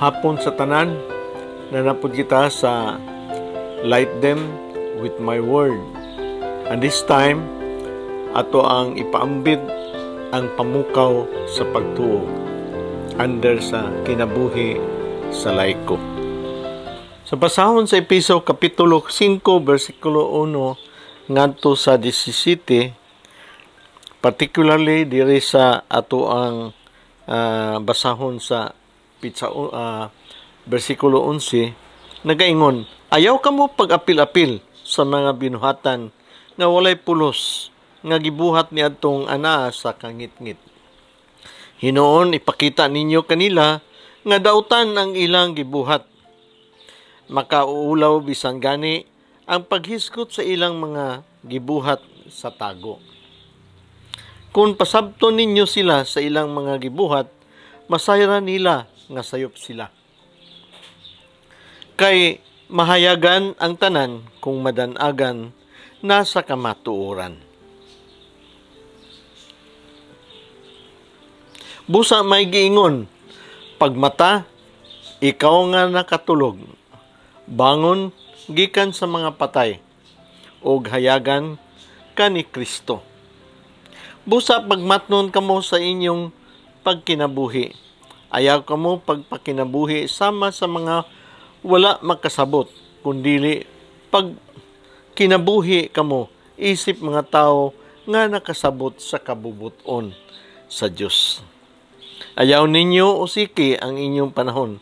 hapon sa tanan, nanapod kita sa Light Them with My Word. And this time, ato ang ipaambit ang pamukaw sa pagtuo under sa kinabuhi sa laiko. Sa basahon sa Episo Kapitulo 5, versikulo 1 ngadto sa 17, particularly diri sa ato ang basahon sa versikulo 11, nagaingon, ayaw kamo pag-apil-apil sa mga binuhatan nga walay pulos nga gibuhat ni adtong ana sa kangit-ngit. Hinoon ipakita ninyo kanila nga dautan ang ilang gibuhat. Makauulaw bisan gani ang paghisgot sa ilang mga gibuhat sa tago. Kung pasabton ninyo sila sa ilang mga gibuhat, masayra nila nga sayop sila. Kay mahayagan ang tanan kung madanagan nasa kamatuoran. Busa may giingon, pagmata, ikaw nga nakatulog, bangon gikan sa mga patay, og hayagan ka ni Kristo. Busa pagmatnon kamo sa inyong pagkinabuhi. Ayaw kamo pagpakinabuhi sama sa mga wala makasabot, kundili pagkinabuhi kamo isip mga tao nga nakasabot sa kabubuton sa Dios. Ayaw ninyo usiki ang inyong panahon,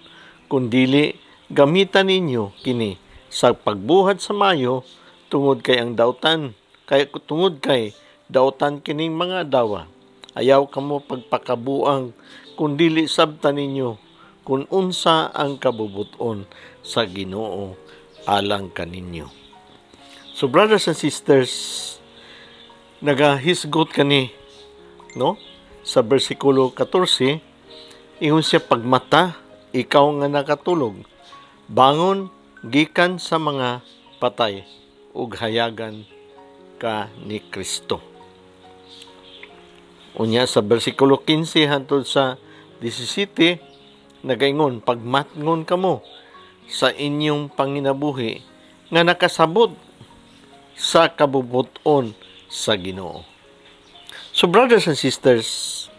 kundili gamitan ninyo kini sa pagbuhat sa mayo tungod kay dautan kining mga dawa. Ayaw kamo pagpakabuang kundili sabta ninyo kung unsa ang kabubuton sa Ginoo alang kaninyo. So brothers and sisters, nagahisgot kani sa bersikulo 14, ingon siya, pagmata, ikaw nga nakatulog, bangon gikan sa mga patay ug hayagan ka ni Kristo. Unya sa bersikulo 15 hangtod sa 17, nagaingon, pagmatngon kamo sa inyong panginabuhi nga nakasabot sa kabubuton sa Ginoo. So brothers and sisters,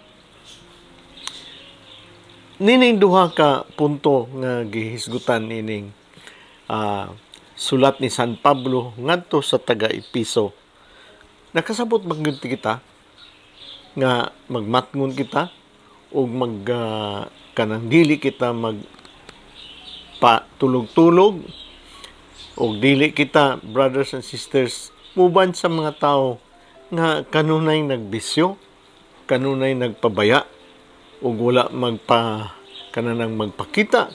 nining duha ka punto nga gihisgutan nining sulat ni San Pablo ngadto sa taga-Episo. Nakasabot magyud kita nga magmatngon kita o kanang dili kita magpatulog-tulog o dili kita, brothers and sisters, muban sa mga tao nga kanunay nagbisyo, kanunay nagpabaya o wala kanang magpakita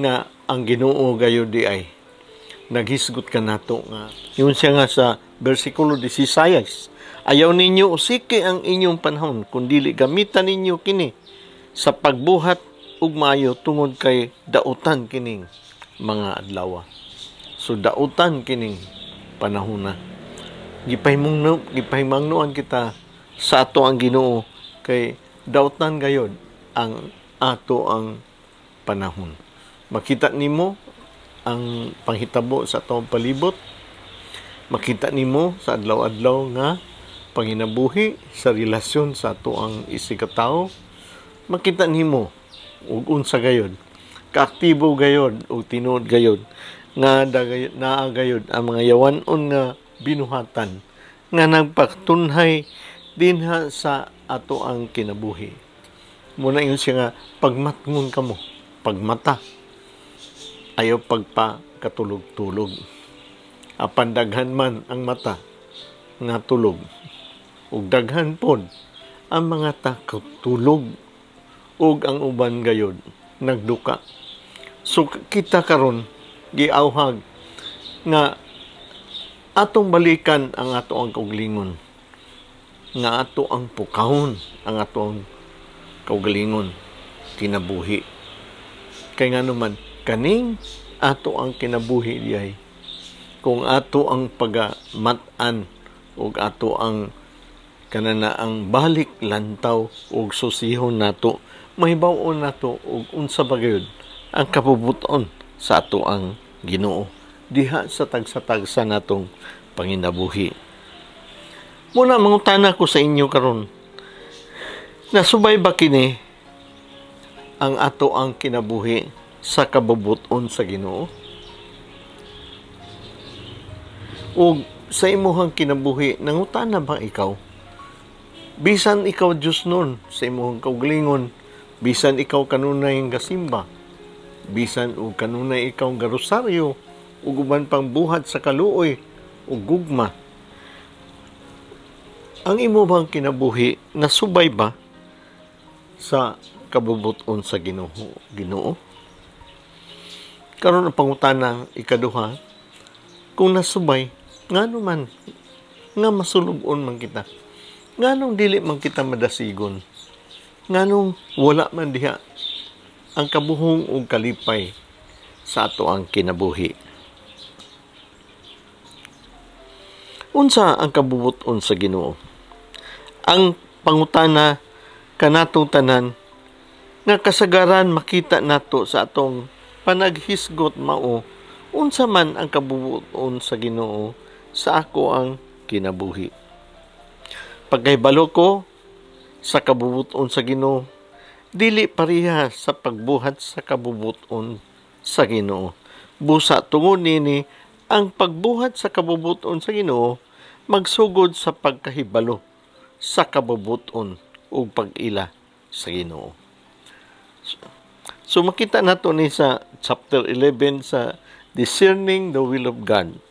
nga ang Ginoo gayud di ay naghisgot ka nato nga. Yun siya nga sa versikulo 16, ayaw ninyo usiki ang inyong panahon, kundili gamitan ninyo kini sa pagbuhat ug maayo tungod kay dautan kining mga adlaw. So dautan kining panahon na. Gipahimangnuan kita sa ato ang Ginoo kay dautan gayod ang ato ang panahon. Makita nimo ang panghitabo sa atong palibot. Makita nimo sa adlaw-adlaw nga panginabuhi sa relasyon sa ato ang isikatawo. Makita nimo ug unsa gayod, kaaktibo gayod ug tinuod gayod nga naa gayod ang mga yawan-on nga binuhatan nga nagpatunhay dinha sa ato ang kinabuhi. Muna yun siya nga, pagmatngon kamo, pagmata, ayaw pagpakatulog-tulog. Apan daghan man ang mata nga tulog, ug daghan pod ang mga takotulog, ug ang uban gayod nagduka. So kita karon giawhag nga atong balikan ang ato ang kaugalingon, nga ato ang pukahon ang ato ang kaugalingon kinabuhi. Kay nga naman kaning ato ang kinabuhi diay, kung ato ang pagamatan ug ato ang kanana ang balik lantaw ug susihon nato, mahibaw-on nato ug unsa ba gyud ang kabubuton sa ato ang Ginoo diha sa tagsa-tagsa natong panginabuhi. Muna mangutana ko sa inyo karon, nasubay ba kini ang ato ang kinabuhi sa kabubuton sa Ginoo? O sa imuhang kinabuhi, nangutana ba ikaw? Bisan ikaw Diyos nun sa imuhang kaugalingon, bisan ikaw kanunay ang gasimba, bisan o kanunay ikaw garosaryo, o uban pang buhat sa kaluoy o gugma, ang imo bang kinabuhi nasubay ba sa kabubuton sa Ginoo? Karon ang pangutanang ikaduha, kung nasubay, ngano man nga masulubon man kita, nganong dili man kita madasigon, nganong wala man diha ang kabuhong ug kalipay sa ato ang kinabuhi. Unsa ang kabubuton sa Ginoo? Ang pangutana kanatong tanan nga kasagaran makita nato sa atong panaghisgot mao, unsa man ang kabubuton sa Ginoo sa ako ang kinabuhi. Pagkahibalo ko sa kabubuton sa Ginoo, dili pareha sa pagbuhat sa kabubuton sa Ginoo. Busa tungod nini ang pagbuhat sa kabubuton sa Ginoo magsugod sa pagkahibalo sa kabubuton ug pag-ila sa Ginoo. So makita nato ni sa chapter 11 sa Discerning the Will of God,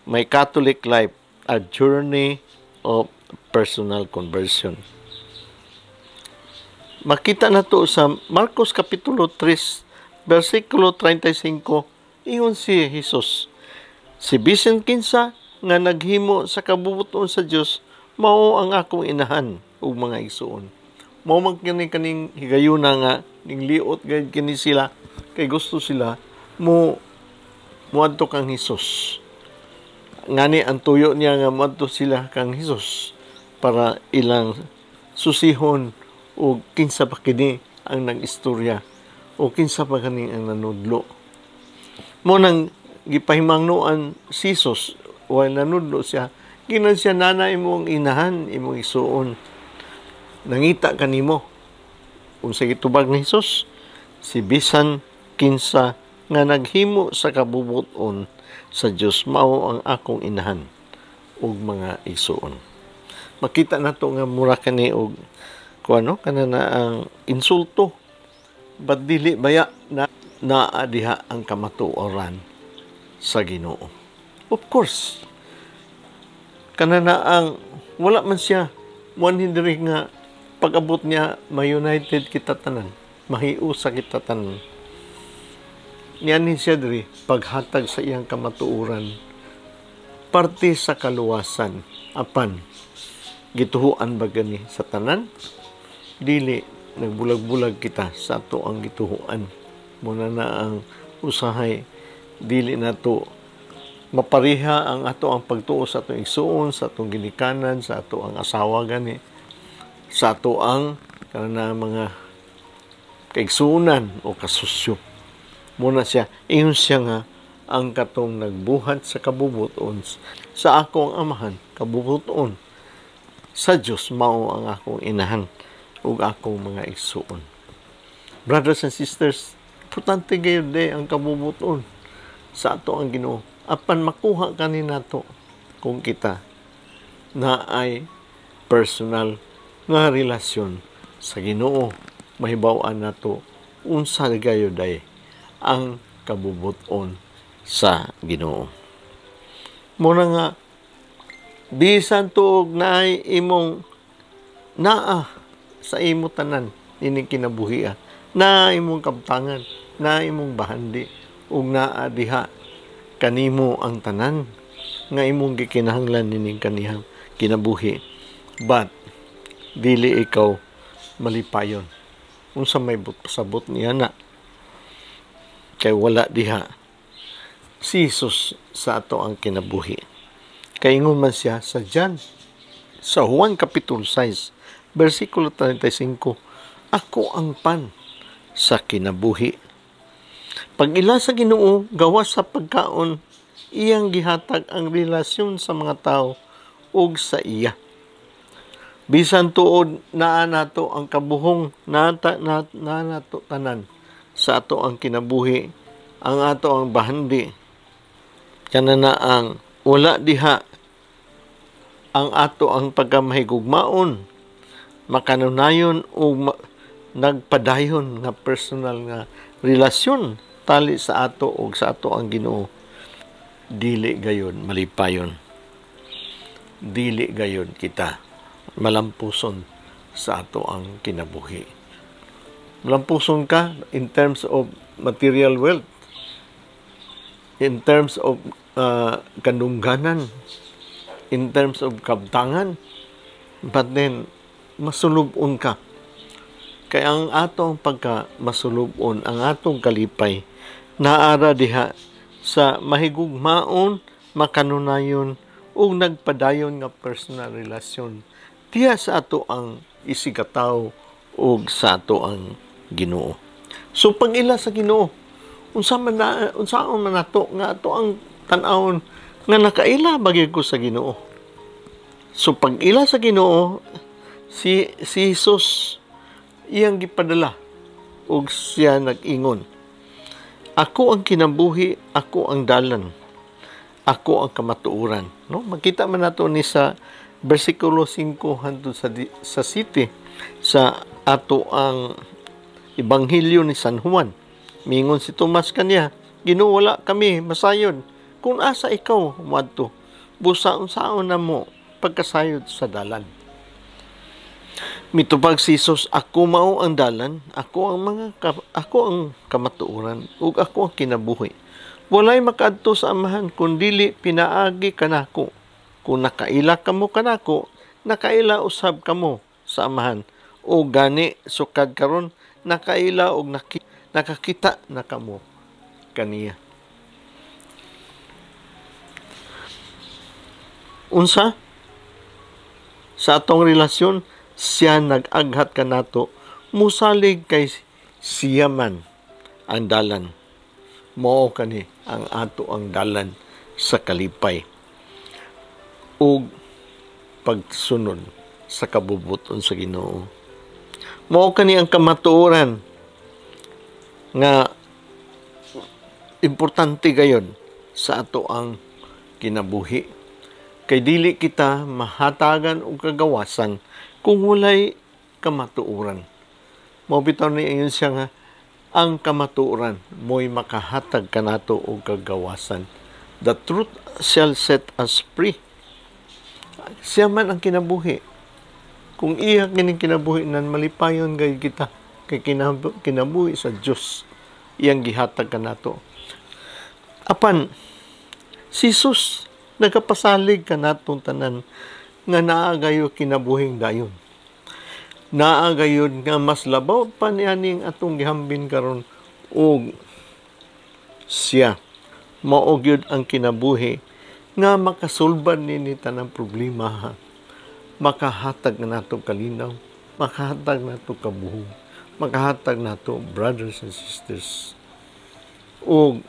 My Catholic Life, a Journey of Personal Conversion. Makita nato sa Marcos Kapitulo 3, versikulo 35, ingon si Jesus, si bisan kinsa nga naghimo sa kabubuton sa Dios mao ang akong inahan ug mga igsoon. Mao man kaning higayuna nga ning liot gayud kini sila kay gusto sila muadto kang Hesus. Ngani ang tuyo niya nga muadto sila kang Hesus para ilang susihon o kinsa pa kini ang nag-istorya o kinsa pa kani ang nanudlo. Mo nang gipahimangnuan si Jesus o nanudlo siya, ginan siya, nanay imong inahan, imong isuon. Nangita kanimo. Unsa gitubag ni Jesus? Si bisan kinsa nga naghimo sa kabubuton sa Dios mao ang akong inahan ug mga igsoon. Makita nato nga mura kani og kuano kanana ang insulto, but dili baya na naadiha ang kamatuoran sa Ginoo. Of course, kanana ang wala man siya one hindri nga pag-abot niya ma-united kita tanan, mahiusa kita tanan. Niyanin siya diri paghatag sa iyang kamatuoran, parte sa kaluwasan, apan gituhuan ba gani sa tanan? Dili nagbulag-bulag kita sa ato ang gituhuan. Muna na ang usahay, dili nato mapariha ang ato ang pagtuo sa atong igsuon, sa atong ginikanan, sa ato ang asawa gani, sa ato ang kanang mga kaigsuonan o kasusyo. Muna siya, iyon siya nga ang katong nagbuhat sa kabubuton sa akong amahan, kabubuton sa Dios mao ang akong inahan ug akong mga igsuon. Brothers and sisters, importante gayud ang kabubuton sa ato ang Ginoo. Apan makuha kani nato kung kita na ay personal nga relasyon sa Ginoo, mahibaw-an nato unsa gayud ang kabubuton sa Ginoo. Muna nga bisan tuog naay imong naa sa imo tanan ining kinabuhi, na imong kabtangan, na imong bahandi ug naa diha kanimo ang tanan nga imong gikinahanglan nining kanihang kinabuhi, but dili ikaw malipayon. Unsa may pasabot niya na kay wala diha si Jesus sa ato ang kinabuhi. Kaingon man siya sa Juan Kapitulo 6, versikulo 35, ako ang pan sa kinabuhi. Pag ila sa Ginoo gawas sa pagkaon, iyang gihatag ang relasyon sa mga tao ug sa iya. Bisan tuod naa nato ang kabuhong na nato tanan sa ato ang kinabuhi, ang ato ang bahandi, kanana ang wala diha ang ato ang pagkamahigugmaon, makanunayon o nagpadayon nga personal nga relasyon tali sa ato o sa ato ang Ginoo. Dili gayon malipayon. Dili gayon kita malampuson sa ato ang kinabuhi. Malampuson ka in terms of material wealth, in terms of kanungganan, in terms of kabtangan, but then masulubon ka. Kaya ang atong pagka masulubon, ang atong kalipay, naara diha sa mahigugmaon, makanunayon, ug nagpadayon nga personal relasyon diha sa ato ang isigataw ug sa ato ang Ginoo. So pag ila sa Ginoo, unsaon man nato nga ato ang tan-awon nga nakaila bagay ko sa Ginoo. So pag ila sa Ginoo, si Jesus iyang gipadala ug siya nag-ingon, ako ang kinabuhi, ako ang dalan, ako ang kamatuoran. No? Makita man nato ni sa versikulo 5 hangtod sa 7 sa ato ang Ebanghelyo ni San Juan. Mingon si Tomas kaniya, Ginoo, wala kami masayon. Kung asa ikaw moadto, busaon-saon na mo pagkasayod sa dalan. Mitubag si Jesus, ako mao ang dalan, ako ang kamatuoran, ug ako ang kinabuhi. Walay makaadto sa amahan kun dili pinaagi kanako. Kung nakaila kamo kanako, nakaila usab kamo sa amahan. O gani sukad karon nakaila og nakakita na kamo kaniya. Unsa sa atong relasyon, siya nag-aghat kanato, musalig kay siya man ang dalan. Mao kani ang ato ang dalan sa kalipay ug pagsunod sa kabubuton sa Ginoo. Mao kani ang kamatuoran nga importante gayon sa ato ang kinabuhi. Kay dili kita mahatagan og kagawasan kung walay kamatuoran. Mao bitaw ni ingon siya nga ang kamatuoran mo'y makahatag kanato og kagawasan. The truth shall set us free. Siya man ang kinabuhi. Kung iya kining kinabuhi nan malipayon gay kita kay kinabuhi sa Dios iyang gihatag kanato. Apan si Jesus nagapasalig kanatong tanan nga naa gayo kinabuhing dayon. Naa gayud nga mas labaw pa nianing atong gihambin karon og siya mao gyud ang kinabuhi nga makasulbad nini tanang problema, makahatag nato kalinaw, makahatag nato kabuhong, makahatag nato brothers and sisters og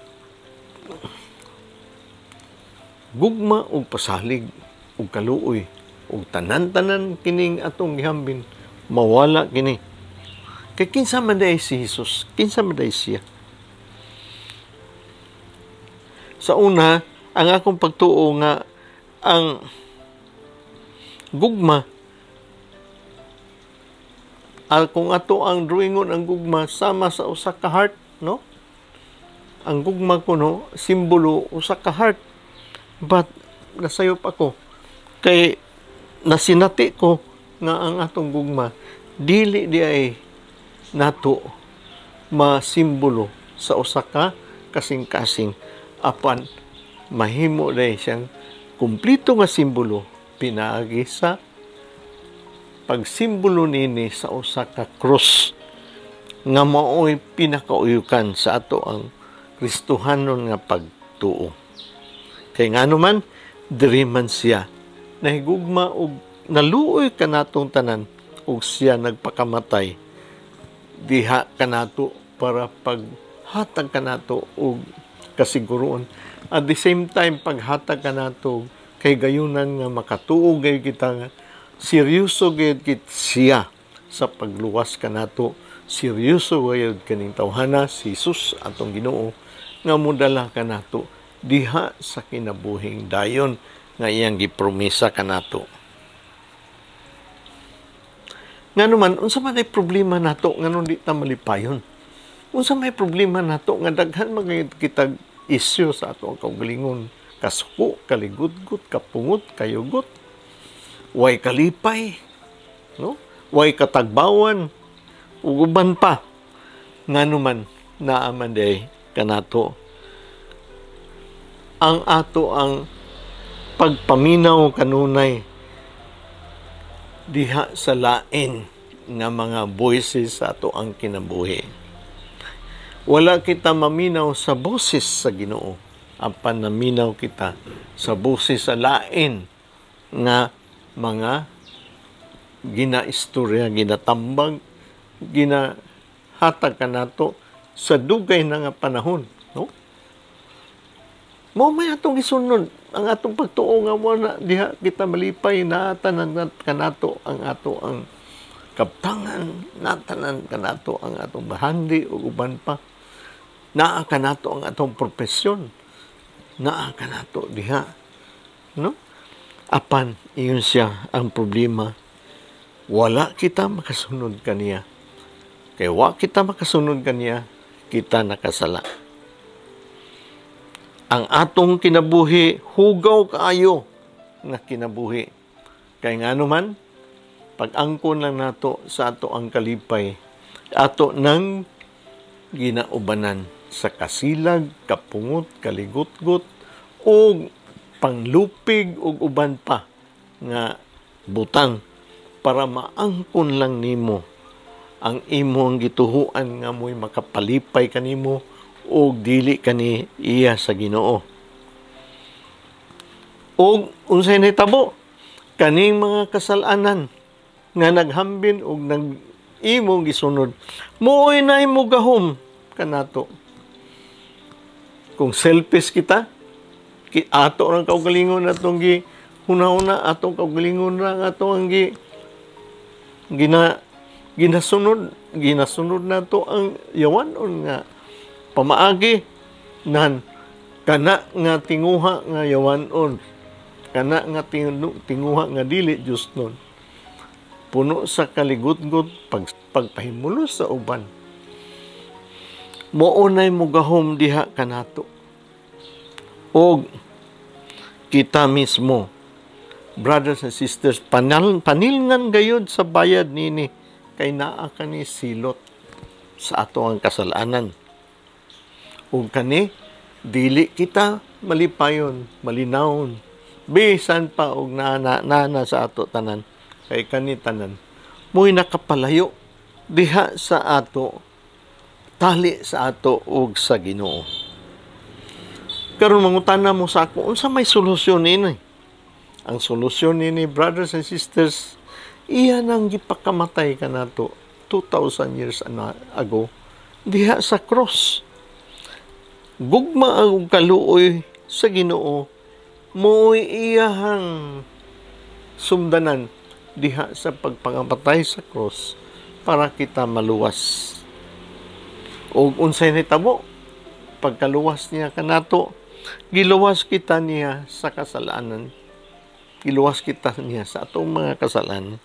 gugma og pasalig og kaluoy og tanan-tanan kining atong gihambin mawala kini. Kay kinsa man day si Jesus, kinsa man day siya. Sa una, ang akong pagtuo nga ang gugma, kung ato ang drawingon ang gugma sama sa usa ka heart, no? Ang gugma ko no, simbolo usa ka heart. But nasayop ako kay nasinati ko nga ang atong gugma dili di ay nato masimbolo sa usa ka kasing-kasing, apan mahimo day siyang kumplito nga simbolo pinaagi sa pagsimbolo nini sa usa ka cross nga mao'y pinakauyukan sa ato ang Kristohanon nga pagtuo. Kay ngano man diri man siya nahigugma og naluoy kanatong tanan ug siya nagpakamatay diha kanato para hatag kanato og kasiguruon. At the same time, paghatag kanato kay gayunan nga makatuog gayud kita nga seryoso gayud kit siya sa pagluwas kanato. Seryoso gayud kaning tawhana si Jesus atong Ginoo nga modala kanato diha sa kinabuhing dayon nga iyang gipromesa kanato. Nganuman, unsa man ay problema nato nganong di ta malipayon? Unsa may problema nato nga daghan magayud kitag isyu sa ato ang kaugalingon, kasuko, kaligudgod, kapungot, kayugot, way kalipay, no? Way katagbawan, uguban pa. Nganuman, naaman day kanato ang ato ang pagpaminaw kanunay diha sa lain nga mga voices sa ato ang kinabuhi. Wala kita maminaw sa boses sa Ginoo, apan naminaw kita sa boses sa lain nga mga ginaistorya, ginatambag, ginahatag kanato sa dugay na nga panahon, no? Mao may atong gisunod ang atong pagtuo nga mo na diha kita malipay na tanan kanato ang ato ang kabtangan, natanan kanato ang atong bahandi ug uban pa. Naa kanato ang atong propesyon. Naa kanato diha, no? Apan iyon siya ang problema. Wala kita makasunod kaniya. Kay wa kita makasunod kaniya, kita nakasala. Ang atong kinabuhi, hugaw kaayo nga kinabuhi. Kay ngano man, pag-angkon lang nato sa ato ang kalipay, ato nang ginaubanan sa kasilag, kapungot, kaligutgot, o panglupig o uban pa nga butang para maangkon lang nimo ang imong gituhuan nga mo'y makapalipay kanimo o dili kani iya sa Ginoo. O unsay nahitabo kaning mga kasalanan nga naghambin og nag-imo gisunod, mooy na imo gahom kanato. Kung selfish kita, ato ang kaugalingon atong gi hunahuna, atong kaugalingon ra ato ang ginasunod nato ang yawanon nga pamaagi nan kana nga tinguha nga yawanon, kana nga tinguha nga dili Dios nun, puno sa kaligutgot, pagpahimulos sa uban. Moonay mo gahom diha kanato. Og kita mismo, brothers and sisters, panilngan gayud sa bayad nini kay naa kani silot sa ato ang kasalanan. Ug kani dili kita malipayon, malinawon, bisan pa og nana sa ato tanan, kay kani tanan mo'y nakapalayo diha sa ato, tali sa ato ug sa Ginoo. Karon mangutana mo sa ako, unsa may solusyon ini? Ang solusyon ini, brothers and sisters, iyan ang gipakamatay kanato 2,000 years ago diha sa cross. Gugma ang kaluoy sa Ginoo, mo'y iyahang sumdanan diha sa pagpangamatay sa cross para kita maluwas. O unsay nitabo, pagkaluwas niya kanato, giluwas kita niya sa kasalanan. Giluwas kita niya sa atong mga kasalanan.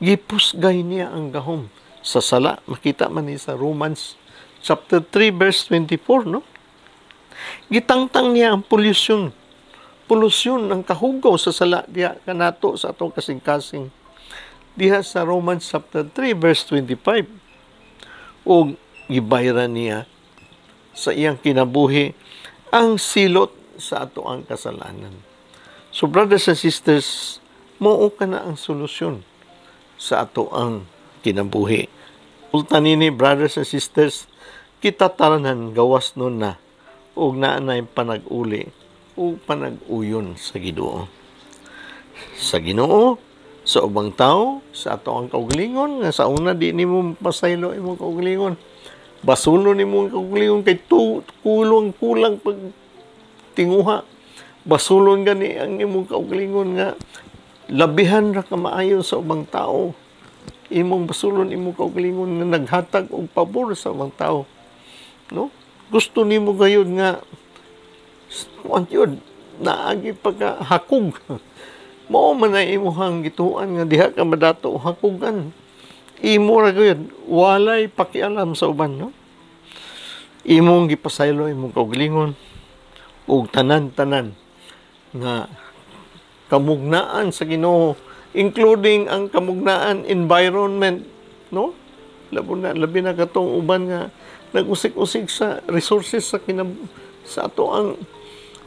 Gipusgay niya ang gahom sa sala. Makita man ni sa Romans chapter 3 verse 24, no? Gitangtang niya ang polusyon. Polusyon ang kahugaw sa sala diha kanato sa atong kasing-kasing. Diha sa Romans chapter 3 verse 25. O gibayran niya sa iyang kinabuhi ang silot sa ato ang kasalanan. So brothers and sisters, mao ka na ang solusyon sa ato ang kinabuhi. Ulta nini, brothers and sisters, kita tanan gawas nun na ug naa na panag-uli o panag-uyon sa Ginoo. Sa Ginoo, sa ubang tao, sa ato ang kaugalingon, nga sa una di nimo pasaylo imong kaugalingon. Basulo nimo ang kaugalingon kay kulang pag tinguha. Basulon gani ang imong kaugalingon nga labihan ra ka maayo sa ubang tao. Imong basulon imong kaugalingon nga naghatag og pabor sa ubang tao. No? Gusto nimo gayud nga kuan yun, naagi pagkahakog. Mao man na imuhang gituan nga diha ka madato hakugan. Imo ra gayud walay pakialam sa uban, no? Imong gipasaylo imong kaugalingon ug tanan-tanan nga kamugnaan sa Ginoo, including ang kamugnaan environment, no? Labi na katong uban nga nag-usik-usik sa resources sa ato ang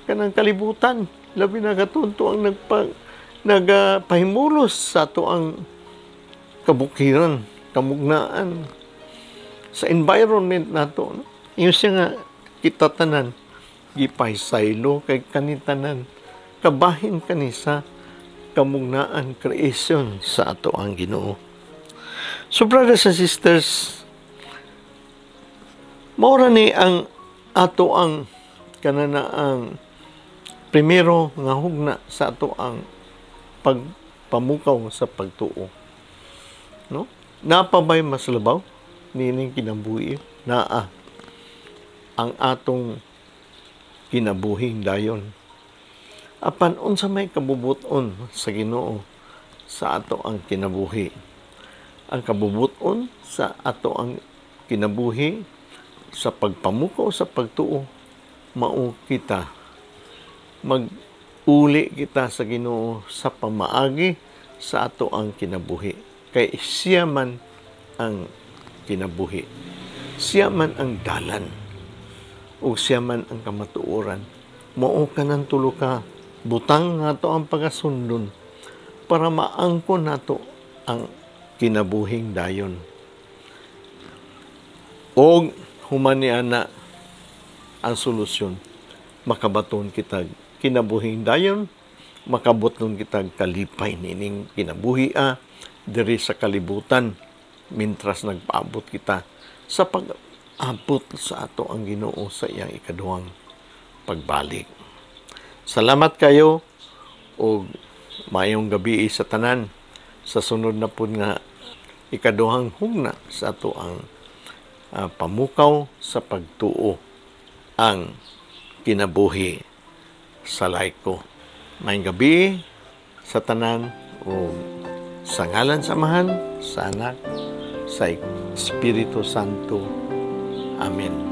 kanang kalibutan. Labi na katunto ang nagpahimulos sa ato ang kabukiran, kamugnaan sa environment nato, no? Yung siya nga kita tanan gipahisaylo kay kanitanan kabahin kanisa kamugnaan creation sa ato ang Ginoo. So brothers and sisters, maura ni ang ato ang kananaang primero nga hugna sa ato ang pagpamukaw sa pagtuo. No? Napabay mas labaw nining kinabuhi naa ang atong kinabuhing dayon. Apan unsa may kabubuton sa Ginoo sa ato ang kinabuhi. Ang kabubuton sa ato ang kinabuhi sa pagpamukaw sa pagtuo, mao kita mag-uli kita sa Ginoo sa pamaagi sa ato ang kinabuhi. Kay siya man ang kinabuhi. Siya man ang dalan. O siya man ang kamatuoran. Mao ka ng tulo ka. Butang nato ang pagasundon para maangkon nato ang kinabuhing dayon. O humani ana ang solusyon. Makabaton kitag kinabuhing dayon, makabuton kitag kalipay nining kinabuhi diri sa kalibutan mintras nagpaabot kita sa pag-abot sa ato ang Ginoo sa iyang ikaduhang pagbalik. Salamat kayo o mayong gabi sa tanan. Sa sunod na po nga ikaduhang hugna sa ato ang pamukaw sa pagtuo ang kinabuhi sa laiko. Mayong gabi sa tanan o sa ngalan samahan sa Anak sa Espiritu Santo. Amen.